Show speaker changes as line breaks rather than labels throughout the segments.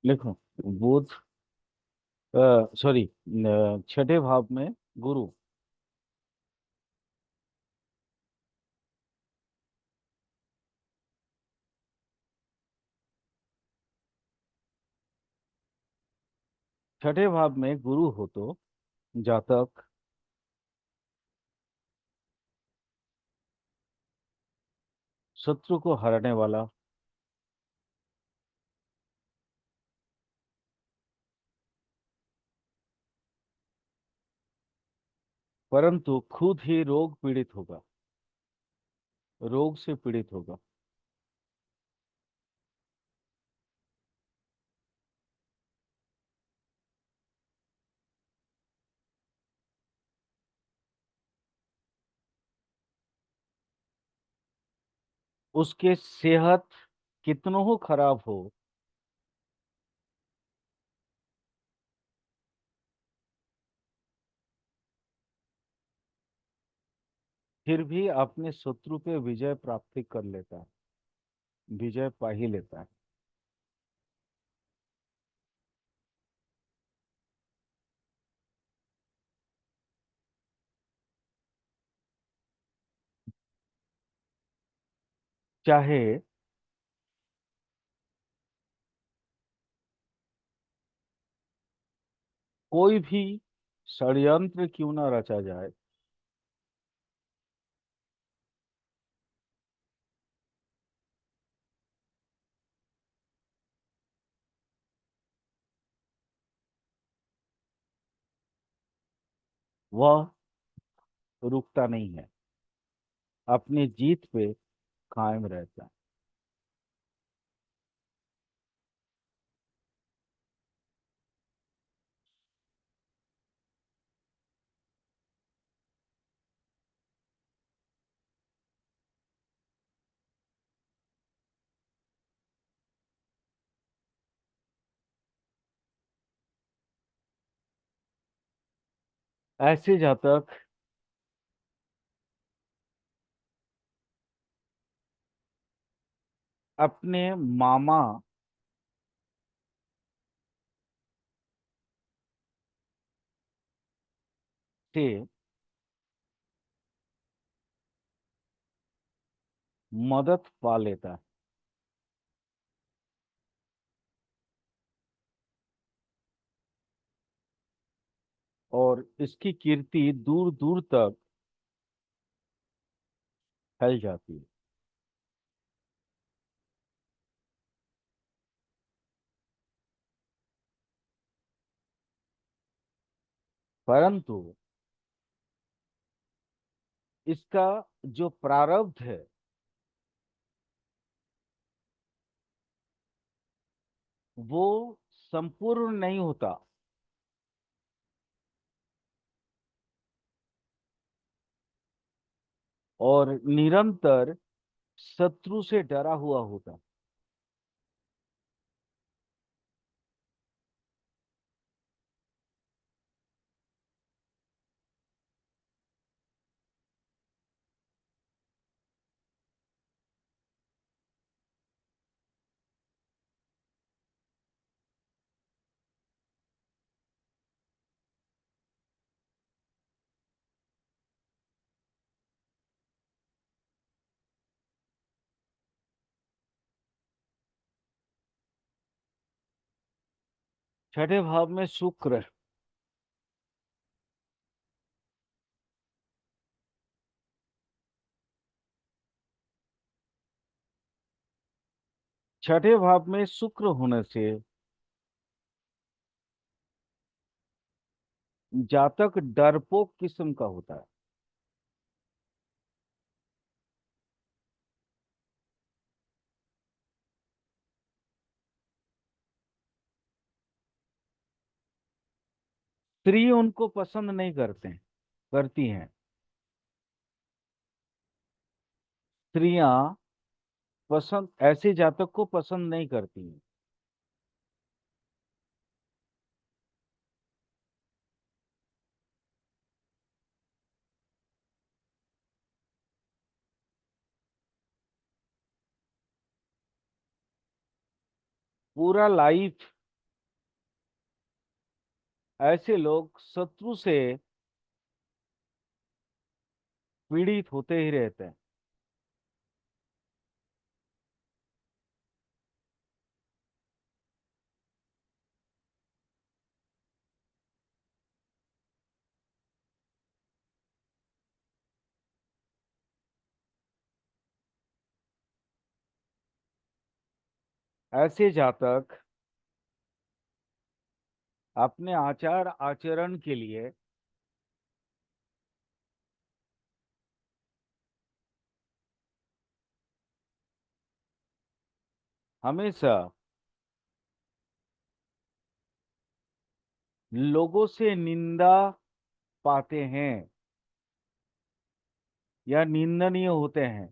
लिखो। बुध, सॉरी, छठे भाव में गुरु। छठे भाव में गुरु हो तो जातक शत्रु को हराने वाला, परंतु खुद ही रोग पीड़ित होगा, रोग से पीड़ित होगा। उसके सेहत कितनों हो खराब हो, फिर भी अपने शत्रु पे विजय प्राप्ति कर लेता है, विजय पा ही लेता है। चाहे कोई भी षड्यंत्र क्यों ना रचा जाए, वह रुकता नहीं है, अपनी जीत पे कायम रहता है। ऐसे जातक अपने मामा से मदद पा लेता है, और इसकी कीर्ति दूर दूर तक फैल जाती है। परंतु इसका जो प्रारब्ध है वो संपूर्ण नहीं होता, और निरंतर शत्रु से डरा हुआ होता। छठे भाव में शुक्र, छठे भाव में शुक्र होने से जातक डरपोक किस्म का होता है। स्त्री उनको पसंद नहीं करती हैं। स्त्रियां पसंद ऐसे जातक को पसंद नहीं करती हैं। पूरा लाइफ ऐसे लोग शत्रु से पीड़ित होते ही रहते हैं। ऐसे जातक अपने आचार आचरण के लिए हमेशा लोगों से निंदा पाते हैं या निंदनीय होते हैं।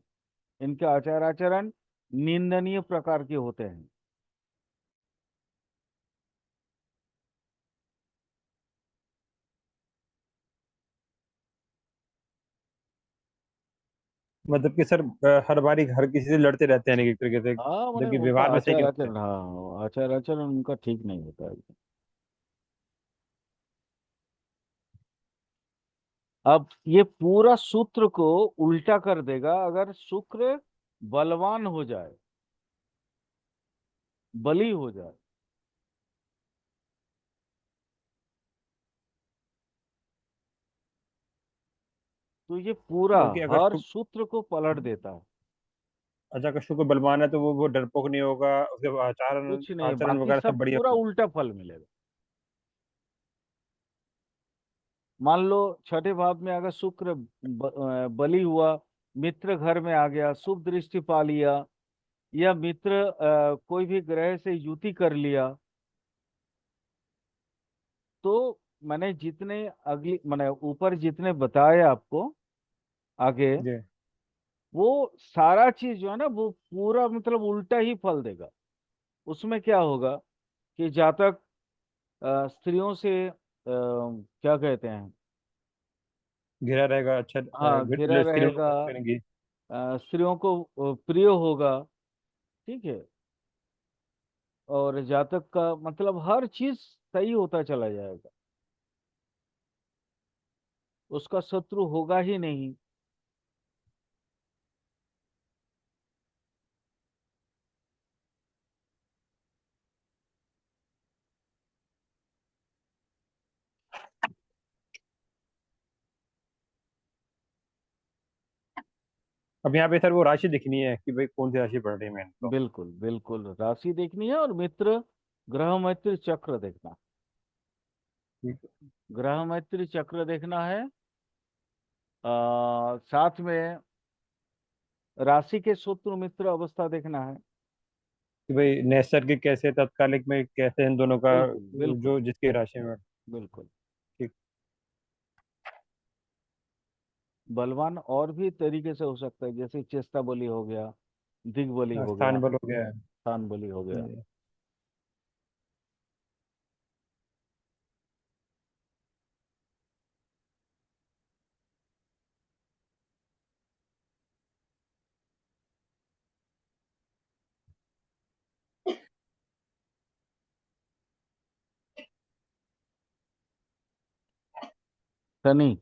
इनके आचार आचरण निंदनीय प्रकार के होते हैं।
मतलब कि सर हर बारी हर किसी से लड़ते रहते हैं एक तरीके से,
हाँ,
मतलब
मैंने
कि
उनका
व्यवहार में सही
आचार
रहते हैं।
आचरण, हाँ, आचार आचरण उनका ठीक नहीं होता है। अब ये पूरा सूत्र को उल्टा कर देगा अगर शुक्र बलवान हो जाए, बली हो जाए, तो ये पूरा
मतलब कि अगर
हर
शुक्र,
सूत्र को पलट देता है।
अच्छा अगर शुक्र बलवान है तो वो डरपोक नहीं होगा, उसके आचरण
कुछ नहीं,
आचरण
बाकी
वगैरह
सब
सब बढ़िया
पूरा
होगा।
उल्टा फल मिलेगा। मान लो छठे भाव में अगर शुक्र बली हुआ, मित्र घर में आ गया, शुभ दृष्टि पा लिया, या मित्र कोई भी ग्रह से युति कर लिया, तो मैंने जितने अगली मैंने ऊपर जितने बताए आपको आगे,
जी।
वो सारा चीज जो है ना वो पूरा मतलब उल्टा ही फल देगा। उसमें क्या होगा कि जातक स्त्रियों से क्या कहते हैं,
घिरा रहेगा, अच्छा
हाँ, घिरा
स्त्री लोग
रहेगा,
पसंद करेंगी।
स्त्रियों को प्रिय होगा। ठीक है। और जातक का मतलब हर चीज सही होता चला जाएगा, उसका शत्रु होगा ही नहीं।
अब यहाँ पे सर वो राशि दिखनी है कि भाई कौन सी राशि पड़ रही है मेन तो।
बिल्कुल बिल्कुल, राशि देखनी है और मित्र, ग्रह मैत्री चक्र देखना।
ठीक
ग्रह मैत्री चक्र देखना है। साथ में राशि के शत्रु मित्र अवस्था देखना है।
कि भाई नैसर्गिक कैसे, तत्कालिक में कैसे, इन दोनों का
बिल्कुल बिल्कुल
जो जिसकी राशि में।
बिल्कुल।
ठीक।
बलवान और भी तरीके से हो सकता है, जैसे चेष्टा बलि हो गया, दिग्बली हो गया,
स्थान बल हो गया है।
स्थान बलि हो गया।
जी।
शनि,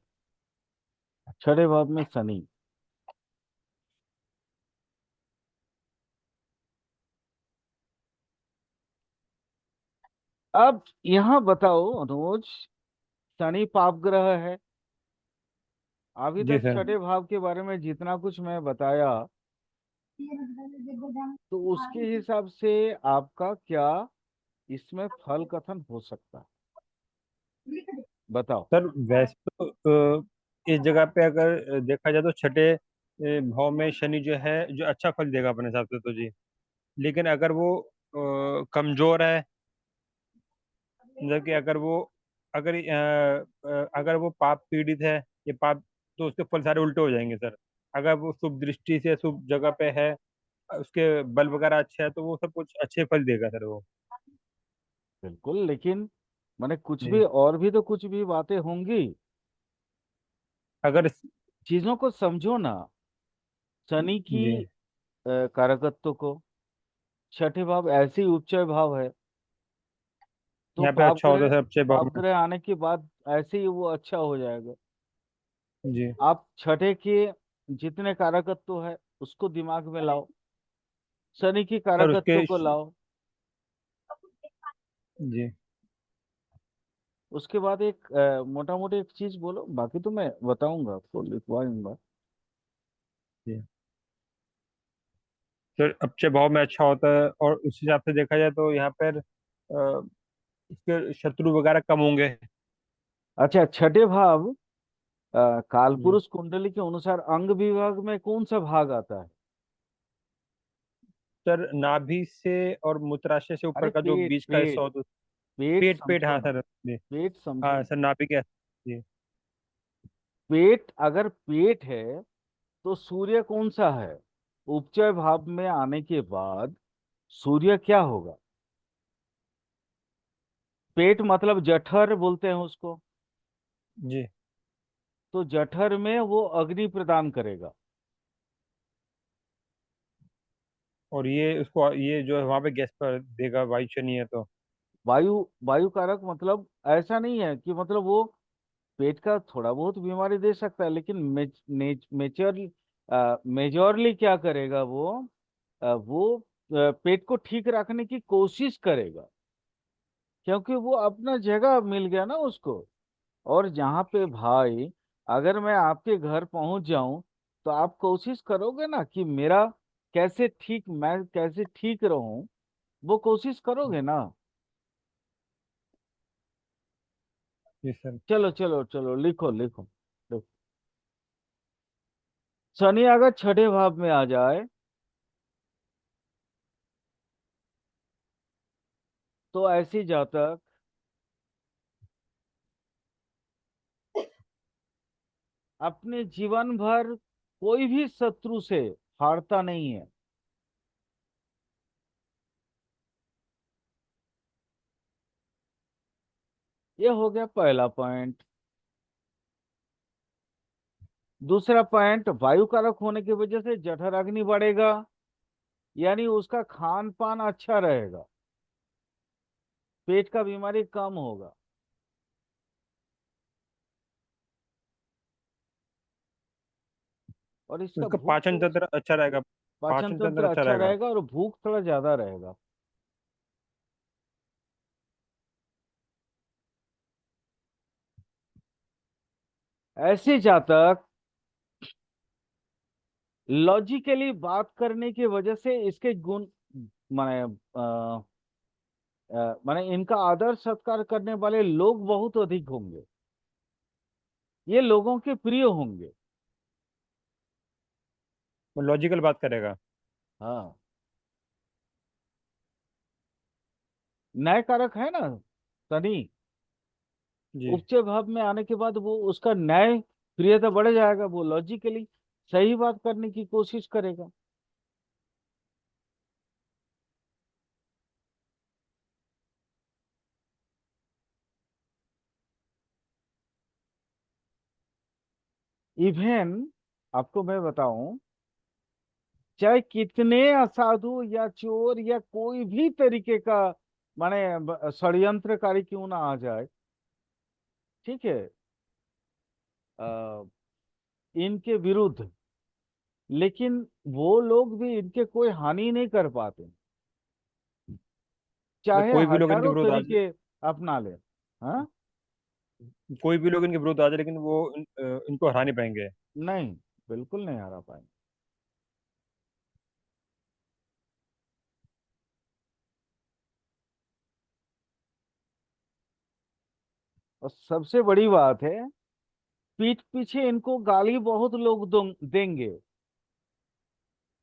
छठे भाव में शनि। अब यहाँ बताओ अनुज, शनि पाप ग्रह है। अभी
जी
तक
सर।
छठे भाव के बारे में जितना कुछ मैं बताया, तो उसके हिसाब से आपका क्या इसमें फल कथन हो सकता है, बताओ।
सर वैसे तो इस जगह पे अगर देखा जाए तो छठे भाव में शनि जो है जो अच्छा फल देगा अपने हिसाब से तो जी। लेकिन अगर वो कमजोर है, मतलब कि अगर वो पाप पीड़ित है, ये पाप, तो उसके फल सारे उल्टे हो जाएंगे सर। अगर वो शुभ दृष्टि से शुभ जगह पे है, उसके बल वगैरह अच्छा है, तो वो सब कुछ अच्छे फल देगा सर वो।
बिल्कुल, लेकिन मैंने कुछ भी
जी।
और भी तो कुछ भी बातें होंगी।
अगर
चीजों को समझो ना, शनि की
जी
कारकत्व को। छठे भाव ऐसे ही उच्च भाव है। तो
यहाँ पे अच्छा होता है सबसे भाव
पाप
में।
ग्रह आने के बाद ऐसे ही वो अच्छा हो जाएगा।
जी।
आप छठे के जितने कारकत्व है उसको दिमाग में लाओ, शनि की
सर
कारकत्व
उसके
को लाओ।
जी।
उसके बाद एक मोटा मोटी एक चीज बोलो, बाकी तो मैं बताऊंगा आपको, लिखवाऊंगा।
जी सर अच्छे भाव में अच्छा होता है, और उस हिसाब से देखा जाए तो यहाँ पर इसके शत्रु वगैरह कम होंगे।
अच्छा, छठे भाव
जी
कालपुरुष कुंडली के अनुसार अंग विभाग में कौन सा भाग आता है?
सर नाभि से और मूत्राशय से ऊपर
अरे
का जो
पेट
बीच का हिस्सा
पेट,
होता है।
पेट
पेट, पेट
समझो
हाँ
ना,
सर जी।
पेट समझो
हाँ
ना।
सर नाभि के। जी।
पेट, अगर पेट है तो सूर्य कौन सा है? उपचय भाव में आने के बाद सूर्य क्या होगा? पेट मतलब जठर बोलते हैं उसको।
जी।
तो जठर में वो अग्नि प्रदान करेगा।
और ये उसको ये जो है वहाँ पे गैस पर देगा, वायु शनि है तो।
वायु, वायु कारक मतलब ऐसा नहीं है कि मतलब वो पेट का थोड़ा बहुत बीमारी दे सकता है, लेकिन मेजरली मेजरली क्या करेगा वो? वो पेट को ठीक रखने की कोशिश करेगा, क्योंकि वो अपना जगह मिल गया ना उसको। और जहाँ पे भाई, अगर मैं आपके घर पहुंच जाऊं तो आप कोशिश करोगे ना कि मेरा कैसे ठीक, मैं कैसे ठीक रहूं, वो कोशिश करोगे ना।
जी सर।
चलो चलो चलो, लिखो लिखो लिखो। शनि अगर छठे भाव में आ जाए तो ऐसी जातक अपने जीवन भर कोई भी शत्रु से हारता नहीं है। ये हो गया पहला पॉइंट। दूसरा पॉइंट, वायु कारक होने की वजह से जठर अग्नि बढ़ेगा, यानी उसका खान पान अच्छा रहेगा, पेट का बीमारी कम होगा। और इसका
उसका
भूख
पाचन
थोड़ा,
तंत्र अच्छा रहेगा।
पाचन
पाचन तंत्र
तंत्र
अच्छा
अच्छा
रहेगा।
रहेगा और भूख थोड़ा ज्यादा रहेगा। ऐसे जातक लॉजिकली बात करने की वजह से इसके गुण, माने माने इनका आदर सत्कार करने वाले लोग बहुत अधिक होंगे, ये लोगों के प्रिय होंगे।
वो लॉजिकल बात करेगा।
हाँ, न्याय कारक है ना शनि।
जी।
उपचय भाव में आने के बाद वो उसका न्याय प्रियता बढ़ जाएगा, वो लॉजिकली सही बात करने की कोशिश करेगा। इवन आपको मैं बताऊं, चाहे कितने असाधु या चोर या कोई भी तरीके का माने षड्यंत्रकारी क्यों ना आ जाए, ठीक है, अ, इनके विरुद्ध, लेकिन वो लोग भी इनके कोई हानि नहीं कर पाते,
मतलब
चाहे
कोई भी लोग इनके
हजारों
विरुद्ध आ जाए।
तरीके अपना ले। हाँ,
कोई भी लोग इनके विरुद्ध आ जाए, लेकिन वो इनको हरा नहीं पाएंगे।
नहीं, बिल्कुल नहीं हरा पाएंगे। और सबसे बड़ी बात है, पीठ पीछे इनको गाली बहुत लोग देंगे,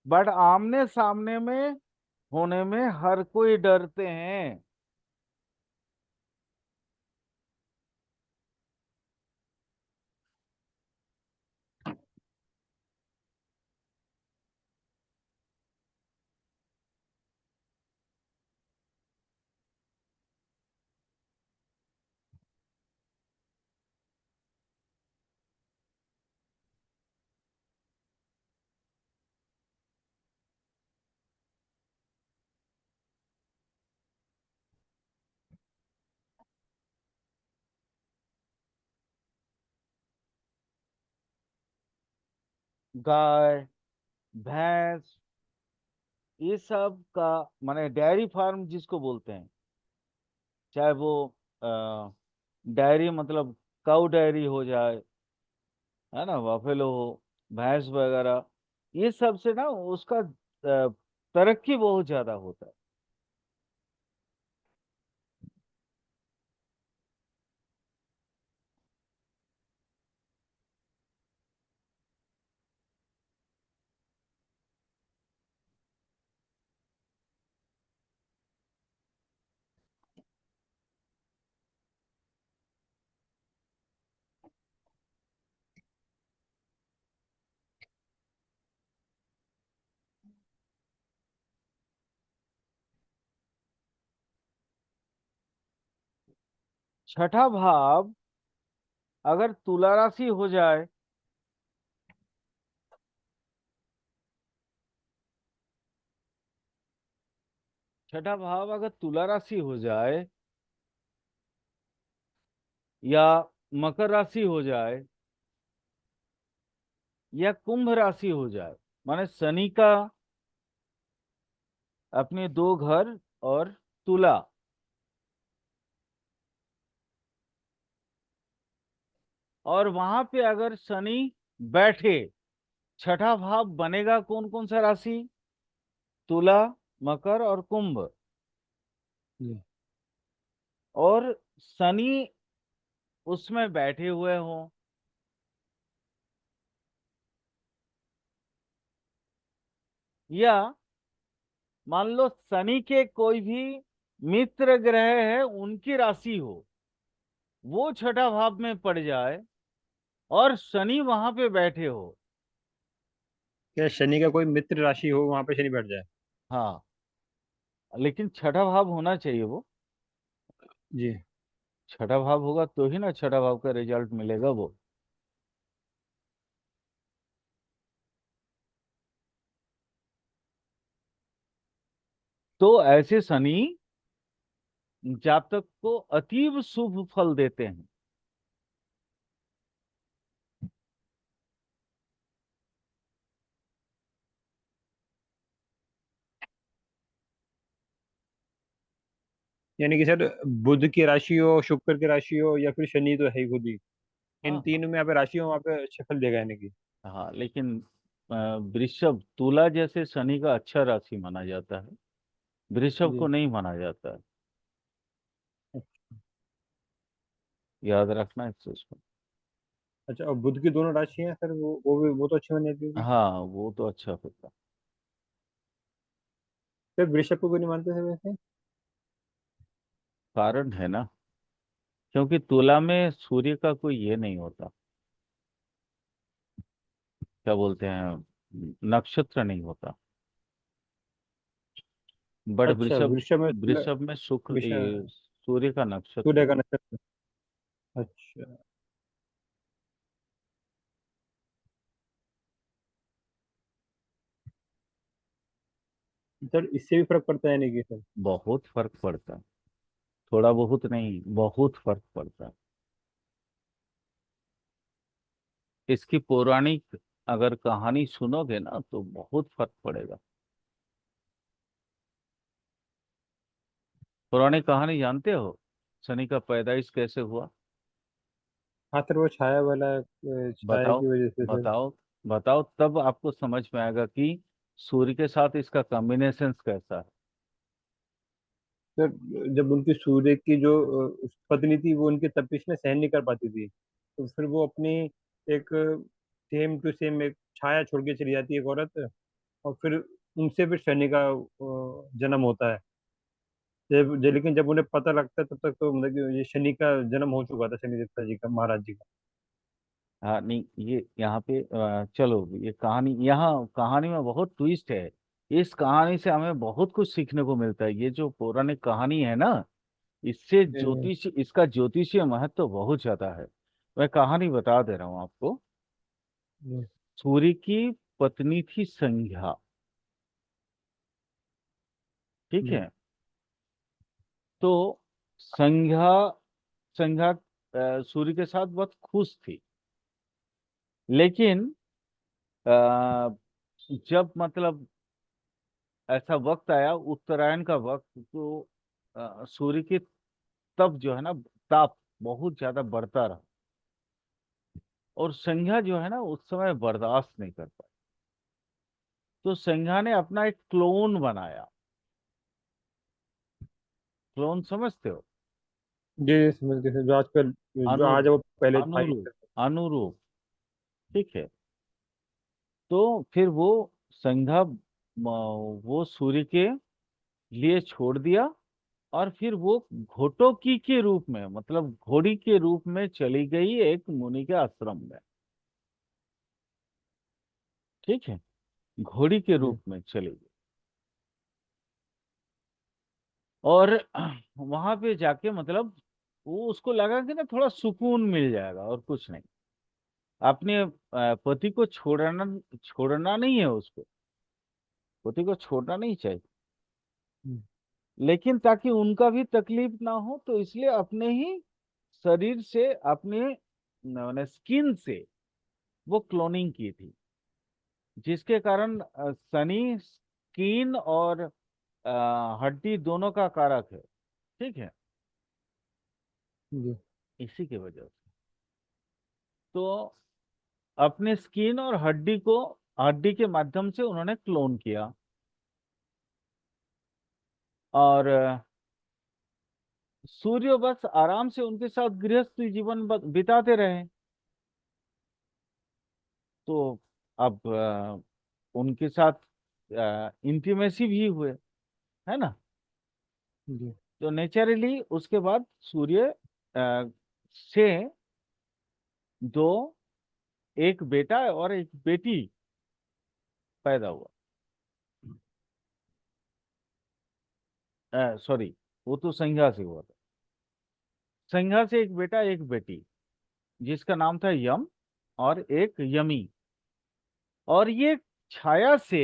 बट आमने सामने में होने में हर कोई डरते हैं। गाय, भैंस, ये सब का माने डेयरी फार्म जिसको बोलते हैं, चाहे वो डेयरी मतलब काऊ डेयरी हो जाए, है ना, बफेलो हो, भैंस वगैरह, ये सब से ना उसका तरक्की बहुत ज्यादा होता है। छठा भाव अगर तुला राशि हो जाए, छठा भाव अगर तुला राशि हो जाए या मकर राशि हो जाए या कुंभ राशि हो जाए, माने शनि का अपने दो घर और तुला, और वहां पे अगर शनि बैठे, छठा भाव बनेगा कौन कौन सा राशि? तुला, मकर और कुंभ।
जी।
और शनि उसमें बैठे हुए हों, या मान लो शनि के कोई भी मित्र ग्रह है उनकी राशि हो, वो छठा भाव में पड़ जाए और शनि वहां पे बैठे हो।
क्या शनि का कोई मित्र राशि हो वहां पे शनि बैठ जाए?
हाँ, लेकिन छठा भाव होना चाहिए वो।
जी।
छठा भाव होगा तो ही ना छठा भाव का रिजल्ट मिलेगा वो। तो ऐसे शनि जातक को अतीव शुभ फल देते हैं।
यानी कि सर, बुध की राशि हो, शुक्र की राशि हो, या फिर शनि तो है ही खुद ही, इन
हाँ हाँ।
तीनों में यहाँ पे राशि हो, वहाँ पे अच्छे फल देगा यानी कि।
हाँ, लेकिन वृषभ तुला जैसे शनि का अच्छा राशि माना जाता है, वृषभ को
जी।
नहीं माना जाता है। याद रखना इस चीज को।
अच्छा, और बुध की दोनों राशि हैं सर, वो तो अच्छी मानी जाती होगी।
हाँ, वो तो अच्छा होता।
फिर वृषभ को क्यों नहीं मानते सर वैसे?
कारण है ना, क्योंकि तुला में सूर्य का कोई ये नहीं होता, क्या बोलते हैं, नक्षत्र नहीं होता। बट
अच्छा,
वृषभ,
वृषभ में
वृषभ में शुक्र ये
वृषभ
सूर्य का नक्षत्र
सूर्य का
है।
नक्षत्र। अच्छा सर, इससे भी फर्क पड़ता है यानी कि सर।
बहुत फर्क पड़ता है, थोड़ा बहुत नहीं, बहुत फर्क पड़ता है। इसकी पौराणिक अगर कहानी सुनोगे ना तो बहुत फर्क पड़ेगा। पौराणिक कहानी जानते हो, शनि का पैदाइश कैसे हुआ?
हाँ सर, वो छाया वाला छाया
बताओ,
की वजह से सर।
बताओ, बताओ, तब आपको समझ में आएगा कि सूर्य के साथ इसका कॉम्बिनेशन कैसा है।
सर, जब उनकी सूर्य की जो पत्नी थी, वो उनकी तपिश में सहन नहीं कर पाती थी, तो फिर वो अपनी एक सेम टू सेम एक छाया छोड़ के चली जाती है एक औरत, और फिर उनसे फिर शनि का जन्म होता है। लेकिन जब उन्हें पता लगता है तब तक तो मतलब कि ये शनि का जन्म हो चुका था, शनि देवता जी का, महाराज जी का।
हाँ नहीं, ये यहाँ पे चलो, ये कहानी, यहाँ कहानी में बहुत ट्विस्ट है। इस कहानी से हमें बहुत कुछ सीखने को मिलता है। ये जो पौराणिक कहानी है ना, इससे
हम्म।
ज्योतिष, इसका ज्योतिषीय महत्व बहुत ज्यादा है। मैं कहानी बता दे रहा हूँ आपको।
हम्म।
सूर्य की पत्नी थी संध्या, ठीक
जी।
है। तो संध्या, संध्या सूर्य के साथ बहुत खुश थी, लेकिन अ, जब मतलब ऐसा वक्त आया उत्तरायण का वक्त, तो सूर्य की तप जो है ना, ताप बहुत ज्यादा बढ़ता रहा, और संज्ञा जो है ना उस समय बर्दाश्त नहीं कर पाई। तो संज्ञा ने अपना एक क्लोन बनाया। क्लोन समझते हो?
जी जी, समझ गए सर। जो आजकल जो आज है
अनुरूप,
वो पहले था ही
अनुरूप,
सर।
अनुरूप। ठीक है। तो फिर वो संज्ञा वो सूर्य के लिए छोड़ दिया, और फिर वो घोटोकी के रूप में, मतलब घोड़ी के रूप में चली गई एक मुनि के आश्रम में। ठीक है, घोड़ी के
जी
रूप में चली गई। और वहां पे जाके मतलब वो उसको लगा कि ना थोड़ा सुकून मिल जाएगा और कुछ नहीं। अपने पति को छोड़ना, छोड़ना नहीं है उसको, पति को छोड़ना नहीं चाहिए,
हम्म,
लेकिन ताकि उनका भी तकलीफ ना हो, तो इसलिए अपने ही शरीर से, अपने मैंने स्किन से वो क्लोनिंग की थी, जिसके कारण सनी स्किन और हड्डी दोनों का कारक है। ठीक है,
जी
इसी की वजह से तो अपने स्किन और हड्डी को, हड्डी के माध्यम से उन्होंने क्लोन किया, और सूर्य बस आराम से उनके साथ गृहस्थ जीवन बिताते रहे। तो अब उनके साथ इंटीमेसी भी हुए, है ना।
जी
तो नेचुरली उसके बाद सूर्य से दो, एक बेटा और एक बेटी पैदा हुआ। सॉरी, वो तो संज्ञा से हुआ था। संज्ञा से एक बेटा एक बेटी, जिसका नाम था यम, और एक यमी। और ये छाया से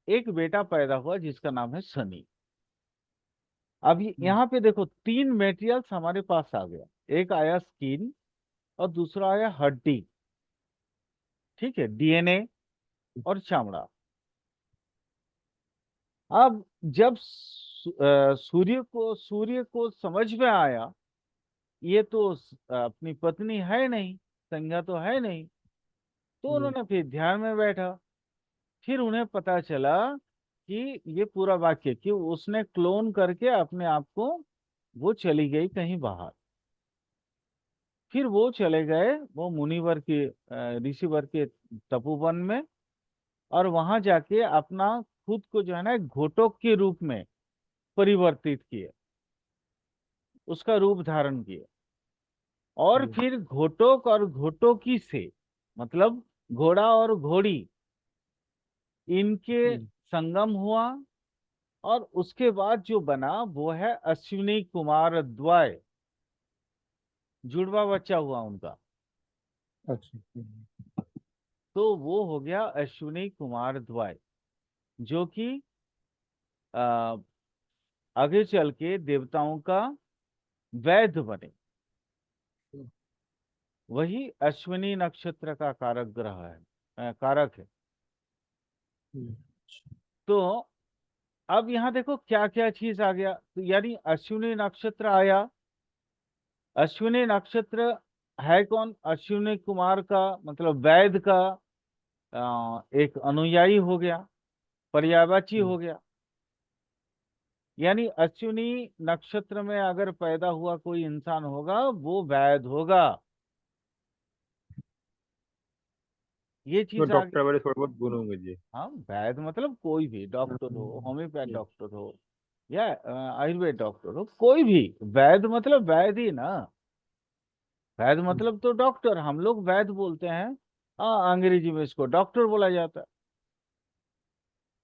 एक बेटा पैदा हुआ जिसका नाम है शनि। अब
हम्म,
यहाँ पे देखो, तीन मेटेरियल्स हमारे पास आ गया। एक आया स्किन, और दूसरा आया हड्डी, ठीक है, डीएनए और चमड़ा। अब जब सूर्य को समझ में आया, ये तो अपनी पत्नी है नहीं, संज्ञा तो है नहीं, तो
जी
उन्होंने फिर ध्यान में बैठा। फिर उन्हें पता चला कि ये पूरा वाक्य कि उसने क्लोन करके अपने आप को, वो चली गई कहीं बाहर। फिर वो चले गए, वो मुनिवर के ऋषिवर के तपोवन में, और वहां जाके अपना खुद को जो है ना एक घोटक के रूप में परिवर्तित किए, उसका रूप धारण किए। और
जी
फिर घोटक और घोटकी से, मतलब घोड़ा और घोड़ी, इनके
जी
संगम हुआ, और उसके बाद जो बना वो है अश्विनी कुमार द्वय, जुड़वा बच्चा हुआ उनका।
अच्छा
तो वो हो गया अश्विनी कुमार द्वय, जो कि आ, आगे चल के देवताओं का वैद्य बने। वही अश्विनी नक्षत्र का कारक ग्रह है, कारक है।
जी
तो अब यहाँ देखो क्या क्या चीज आ गया, तो यानी अश्विनी नक्षत्र आया। अश्विनी नक्षत्र है कौन? अश्विनी कुमार का मतलब वैद्य का एक अनुयायी हो गया, पर्यायवाची
जी।
हो गया। यानी अश्विनी नक्षत्र में अगर पैदा हुआ कोई इंसान होगा, वो वैद्य होगा। ये
तो
चीज आ गई।
डॉक्टर वाले थोड़े बहुत गुण होंगे जी।
हाँ, वैद्य मतलब कोई भी डॉक्टर हो, होम्योपैथ
जी
डॉक्टर हो, या आयुर्वेद डॉक्टर हो, कोई भी। वैद्य मतलब वैद्य ही ना। वैद्य
जी।
मतलब तो डॉक्टर, हम लोग वैद्य बोलते हैं। हाँ, अंग्रेजी में इसको डॉक्टर बोला जाता है।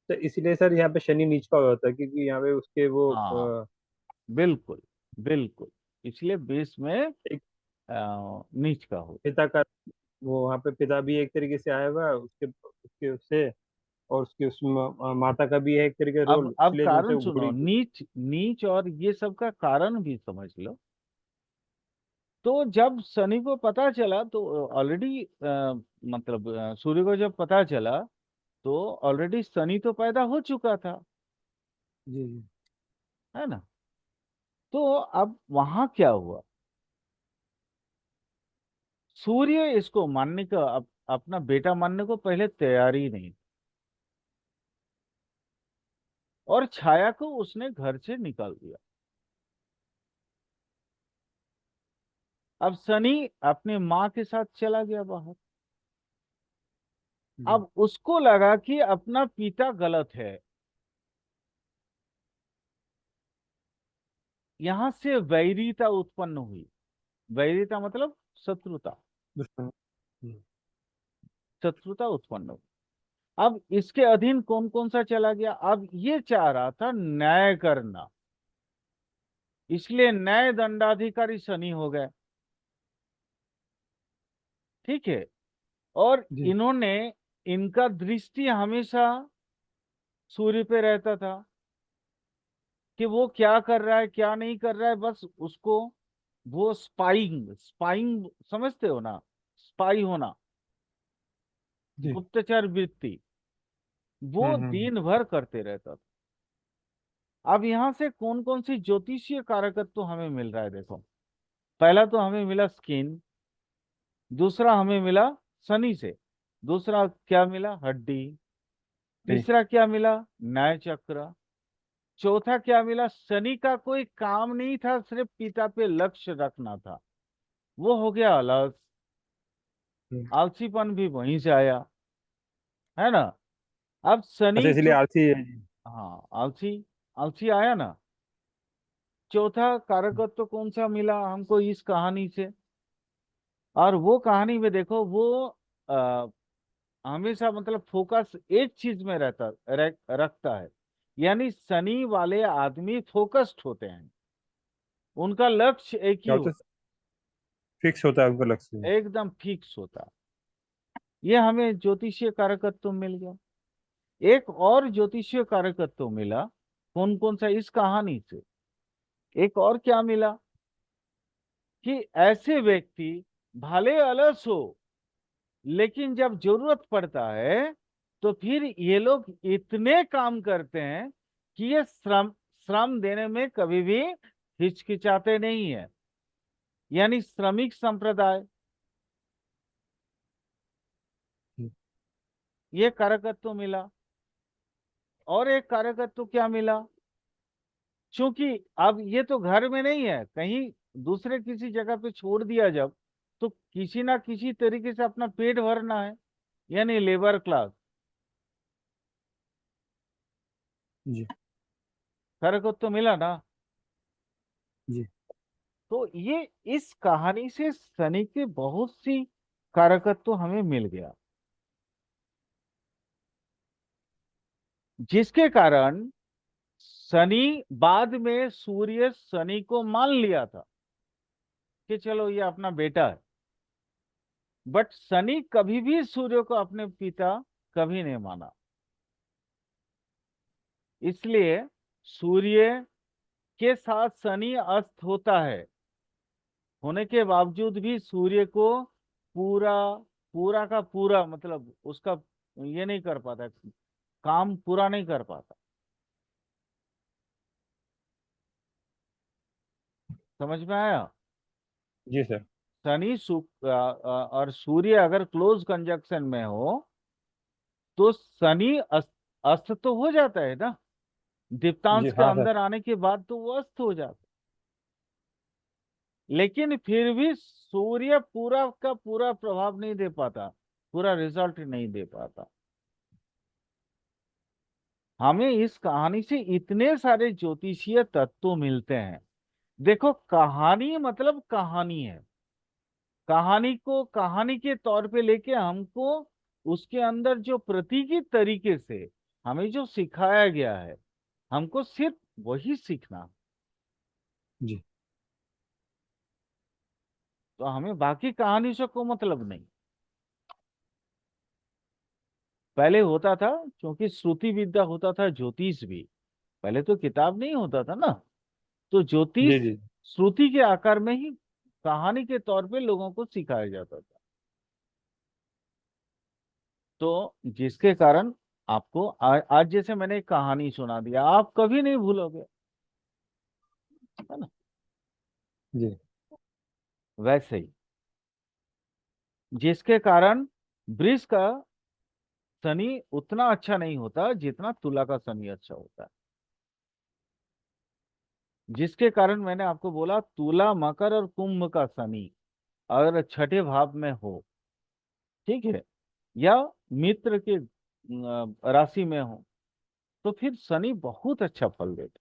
तो इसलिए सर यहाँ पे शनि नीच का होता है, क्योंकि यहाँ पे उसके वो
हाँ, बिल्कुल, बिल्कुल। इसलिए बेस में
एक
नीच का हो।
पिता का, वो वहाँ पे पिता भी एक तरीके से आया हुआ है उसके उसके उससे, और उसके उस माता का भी है एक तरीके का रोल,
अब
इसलिए जो उसे
कारण
वो
सुनो,
घोड़ी।
नीच नीच और ये सब का कारण भी समझ लो। तो जब शनि को पता चला तो ऑलरेडी मतलब सूर्य को जब पता चला तो ऑलरेडी शनि तो पैदा हो चुका था,
जी जी।
है ना। तो अब वहां क्या हुआ, सूर्य इसको मानने का अपना बेटा मानने को पहले तैयार ही नहीं, और छाया को उसने घर से निकाल दिया। अब शनि अपने माँ के साथ चला गया बाहर।
जी
अब उसको लगा कि अपना पिता गलत है, यहां से वैरिता उत्पन्न हुई। वैरिता मतलब शत्रुता,
दुश्मन। जी
शत्रुता उत्पन्न हुई। अब इसके अधीन कौन कौन सा चला गया, अब ये चाह रहा था न्याय करना, इसलिए न्याय दंडाधिकारी शनि हो गए। ठीक है। और
जी।
इन्होंने, इनका दृष्टि हमेशा सूर्य पे रहता था कि वो क्या कर रहा है क्या नहीं कर रहा है, बस उसको वो स्पाइंग स्पाइंग समझते हो ना, स्पाई होना,
जी।
गुप्तचर वृत्ति, वो
हम्म।
दिन भर करते रहता था। अब यहां से कौन कौन सी ज्योतिषीय कारकत्व तो हमें मिल रहा है, देखो। पहला तो हमें मिला स्किन, दूसरा हमें मिला शनि से, दूसरा क्या मिला, हड्डी,
जी
तीसरा क्या मिला, न्याय चक्र, चौथा क्या मिला, शनि का कोई काम नहीं था, सिर्फ पिता पे लक्ष्य रखना था, वो हो गया अलग।
हम्म।
आलसीपन भी वहीं से आया, है ना। अब
अच्छा,
शनि
इसलिए
जो,
आलसी है जी।
हाँ आलसी, आलसी आया ना। चौथा कारकत्व तो कौन सा मिला हमको इस कहानी से, और वो कहानी में देखो वो आ, हमेशा मतलब फोकस एक चीज में रखता है। यानी शनि वाले आदमी फोकस्ड होते हैं, उनका लक्ष्य एक ही
क्या होता
होता
है, फिक्स होता है उनका लक्ष्य।
है, एकदम फिक्स होता है। ये हमें ज्योतिषीय कारकत्व मिल गया। एक और ज्योतिषीय कारकत्व मिला, कौन कौन सा, इस कहानी से एक और क्या मिला, कि ऐसे व्यक्ति भले अलस हो, लेकिन जब जरूरत पड़ता है तो फिर ये लोग इतने काम करते हैं कि ये श्रम श्रम देने में कभी भी हिचकिचाते नहीं है। यानी श्रमिक संप्रदाय,
हम्म।
ये कारकत्व मिला। और एक कारकत्व क्या मिला, क्योंकि अब ये तो घर में नहीं है, कहीं दूसरे किसी जगह पे छोड़ दिया जब, तो किसी ना किसी तरीके से अपना पेट भरना है, यानी लेबर क्लास।
जी
कारकत्व मिला ना।
जी।
तो ये इस कहानी से शनि के बहुत सी कारकत्व हमें मिल गया, जिसके कारण शनि, बाद में सूर्य शनि को मान लिया था कि चलो ये अपना बेटा है, बट शनि कभी भी सूर्य को अपने पिता कभी नहीं माना। इसलिए सूर्य के साथ शनि अस्त होता है, होने के बावजूद भी सूर्य को पूरा पूरा का पूरा मतलब उसका ये नहीं कर पाता, काम पूरा नहीं कर पाता। समझ में आया।
जी सर।
शनि और सूर्य अगर क्लोज कंजक्शन में हो तो शनि अस्त तो हो जाता है ना,
जी
दीप्तांश के
हाँ सर।
अंदर आने के बाद तो वो अस्त हो जाता है, लेकिन फिर भी सूर्य पूरा का पूरा प्रभाव नहीं दे पाता, पूरा रिजल्ट नहीं दे पाता। हमें इस कहानी से इतने सारे ज्योतिषीय तत्व मिलते हैं। देखो, कहानी मतलब कहानी है, कहानी को कहानी के तौर पे लेके हमको उसके अंदर जो प्रतीकी तरीके से हमें जो सिखाया गया है, हमको सिर्फ वही सीखना।
जी
तो हमें बाकी कहानी से कोई मतलब नहीं। पहले होता था, क्योंकि श्रुति विद्या होता था, ज्योतिष भी, पहले तो किताब नहीं होता था ना, तो ज्योतिष
जी। जी
श्रुति के आकार में ही कहानी के तौर पे लोगों को सिखाया जाता था। तो जिसके कारण आपको आज जैसे मैंने एक कहानी सुना दिया, आप कभी नहीं भूलोगे, है ना।
जी।
वैसे ही जिसके कारण वृष का शनि उतना अच्छा नहीं होता जितना तुला का शनि अच्छा होता है। जिसके कारण मैंने आपको बोला, तुला, मकर और कुंभ का शनि अगर छठे भाव में हो, ठीक है, या मित्र के राशि में हो, तो फिर शनि बहुत अच्छा फल देता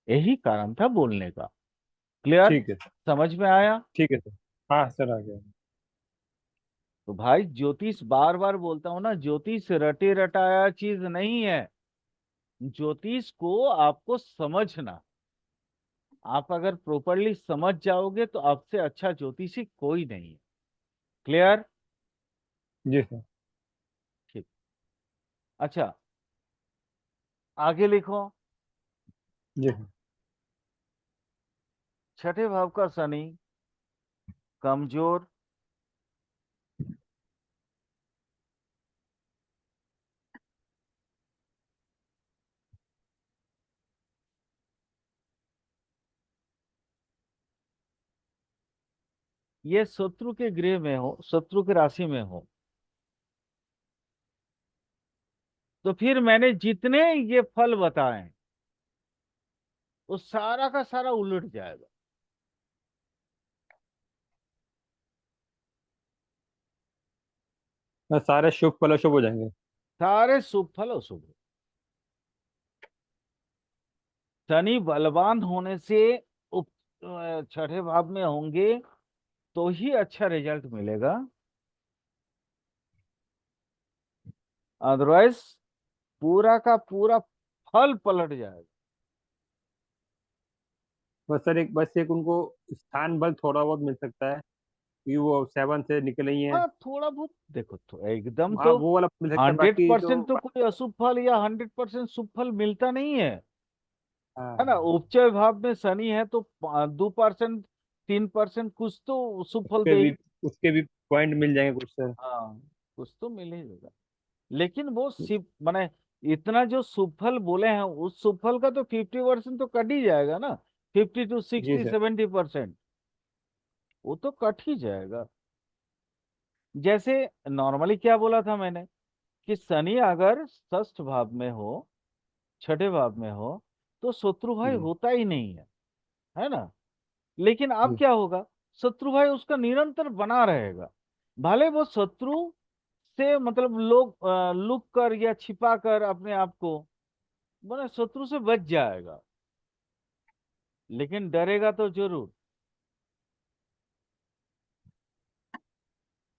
है। यही कारण था बोलने का। क्लियर?
ठीक है।
समझ में आया?
ठीक है सर। हाँ सर, आ गया।
तो भाई ज्योतिष बार बार बोलता हूं ना, ज्योतिष रटे रटाया चीज नहीं है। ज्योतिष को आपको समझना, आप अगर प्रॉपरली समझ जाओगे तो आपसे अच्छा ज्योतिषी कोई नहीं है। क्लियर?
जी सर।
ठीक। अच्छा, आगे लिखो।
जी सर।
छठे भाव का शनि कमजोर, ये शत्रु के गृह में हो, शत्रु की राशि में हो, तो फिर मैंने जितने ये फल बताए वो सारा का सारा उलट जाएगा।
सारे शुभ फल अशुभ हो जाएंगे।
सारे शुभ फल अशुभ। शनि बलवान होने से छठे भाव में होंगे तो ही अच्छा रिजल्ट मिलेगा, अदरवाइज पूरा का पूरा फल पलट जाएगा।
बस एक उनको स्थान बल थोड़ा बहुत मिल सकता है, कि वो 7 से निकल ही है।
हाँ, थोड़ा बहुत देखो, तो एकदम
हाँ,
तो
वो वाला मिल सकता है,
100%
बाकी तो
तो कोई अशुभ फल या 100% शुभ फल मिलता नहीं है। है ना।
हाँ,
उपचय भाव में शनि है तो 2%, 3% कुछ तो शुभ फल
उसके
दे
भी
ही।
उसके भी पॉइंट मिल जाएंगे कुछ सर।
हाँ, कुछ तो मिल ही जाएगा। लेकिन वो सिर्फ माने इतना जो शुभ फल बोले हैं, उस शुभ फल का तो 50% तो कट ही जाएगा ना। 50 to 60,
जी सर।
70% वो तो कट ही जाएगा। जैसे नॉर्मली क्या बोला था मैंने, कि शनि अगर षष्ठ भाव में हो, छठे भाव में हो, तो शत्रु भाई
जी।
होता ही नहीं है ना। लेकिन अब
जी।
क्या होगा, शत्रु भाई उसका निरंतर बना रहेगा। भले वो शत्रु से मतलब लोग लुक कर या छिपा कर अपने आप को, माने शत्रु से बच जाएगा, लेकिन डरेगा तो जरूर।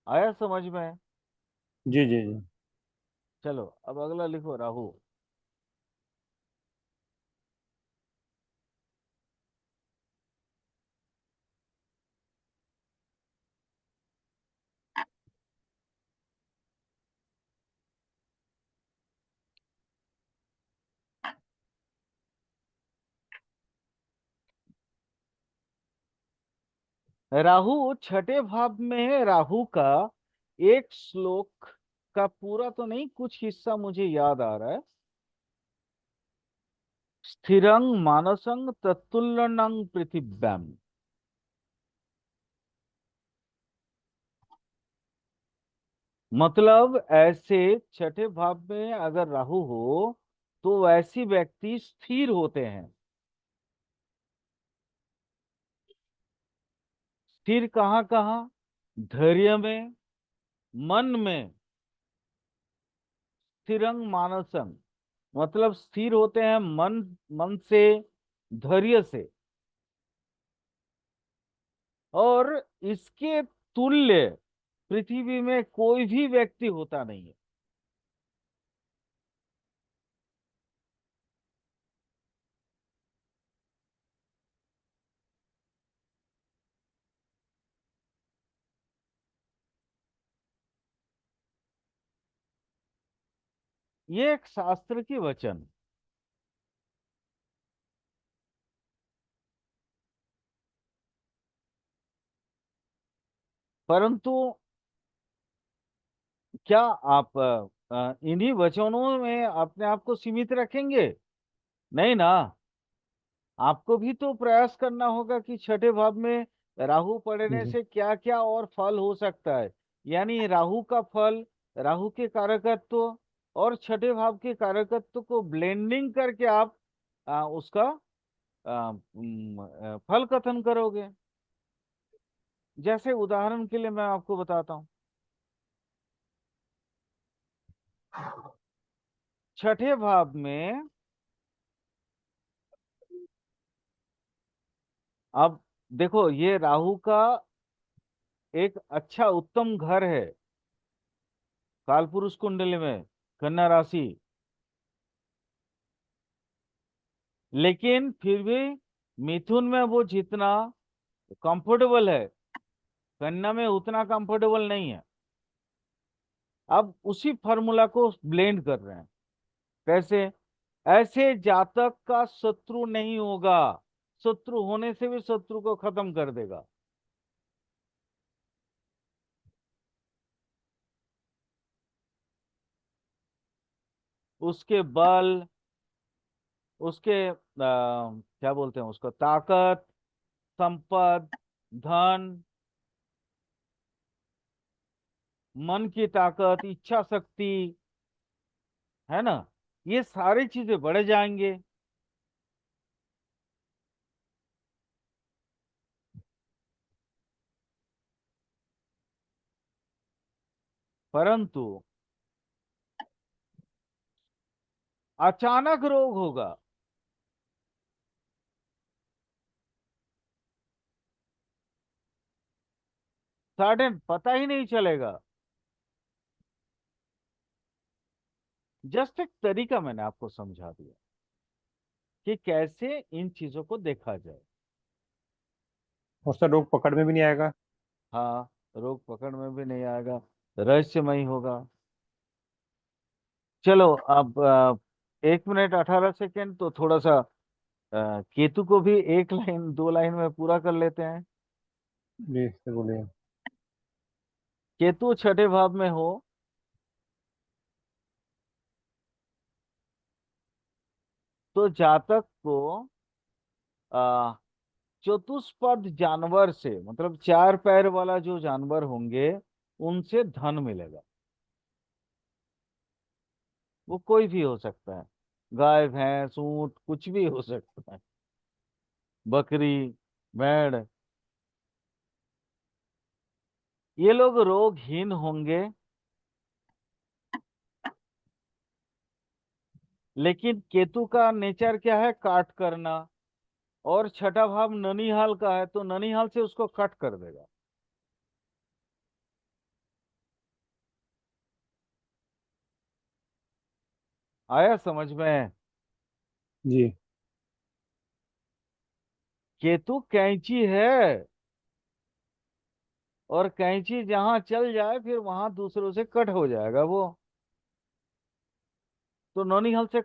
आया समझ में?
जी। जी। जी।
चलो अब अगला लिखो, राहु। राहु छठे भाव में है। राहु का एक श्लोक का पूरा तो नहीं, कुछ हिस्सा मुझे याद आ रहा है। स्थिरं मानसं तत्तुल्यं पृथिव्याम। मतलब ऐसे छठे भाव में अगर राहु हो तो ऐसी व्यक्ति स्थिर होते हैं। स्थिर कहाँ कहाँ? धैर्य में, मन में। स्थिरंग मानसंग मतलब स्थिर होते हैं मन, मन से, धैर्य से। और इसके तुल्य पृथ्वी में कोई भी व्यक्ति होता नहीं है। ये एक शास्त्र की वचन। परंतु क्या आप इन्हीं वचनों में अपने आप को सीमित रखेंगे? नहीं ना। आपको भी तो प्रयास करना होगा कि छठे भाव में राहु पड़ने
जी।
से क्या क्या और फल हो सकता है। यानी राहु का फल, राहु के कारकत्व और छठे भाव के कारकत्व को ब्लेंडिंग करके आप उसका फल कथन करोगे। जैसे उदाहरण के लिए मैं आपको बताता हूँ, छठे भाव में अब देखो, ये राहु का एक अच्छा उत्तम घर है कालपुरुष कुंडली में, कन्या राशि। लेकिन फिर भी मिथुन में वो जितना कंफर्टेबल है, कन्या में उतना कंफर्टेबल नहीं है। अब उसी फॉर्मूला को ब्लेंड कर रहे हैं। कैसे? ऐसे जातक का शत्रु नहीं होगा, शत्रु होने से भी शत्रु को खत्म कर देगा। उसके बल, उसके क्या बोलते हैं उसको, ताकत, संपद, धन, मन की ताकत, इच्छा शक्ति, है ना, ये सारी चीजें बढ़ जाएंगे। परंतु अचानक रोग होगा, सडन पता ही नहीं चलेगा। जस्ट एक तरीका मैंने आपको समझा दिया कि कैसे इन चीजों को देखा जाए।
और सर रोग पकड़ में भी नहीं आएगा?
हाँ, रोग पकड़ में भी नहीं आएगा, रहस्यमय होगा। चलो अब 1 मिनट 18 सेकेंड तो थोड़ा सा केतु को भी एक लाइन 2 लाइन में पूरा कर लेते हैं।
जी सर बोलिए।
केतु छठे भाव में हो तो जातक को आ, चतुष्पद जानवर से, मतलब 4 पैर वाला जो जानवर होंगे, उनसे धन मिलेगा। वो कोई भी हो सकता है, गाय भैंस ऊंट कुछ भी हो सकता है, बकरी, भेड़। ये लोग रोगहीन होंगे। लेकिन केतु का नेचर क्या है? काट करना। और छठा भाव ननिहाल का है, तो ननिहाल से उसको कट कर देगा। आया समझ में?
जी।
केतु कैंची है, और कैंची जहां चल जाए फिर वहां दूसरों से कट हो जाएगा वो। तो ननिहाल से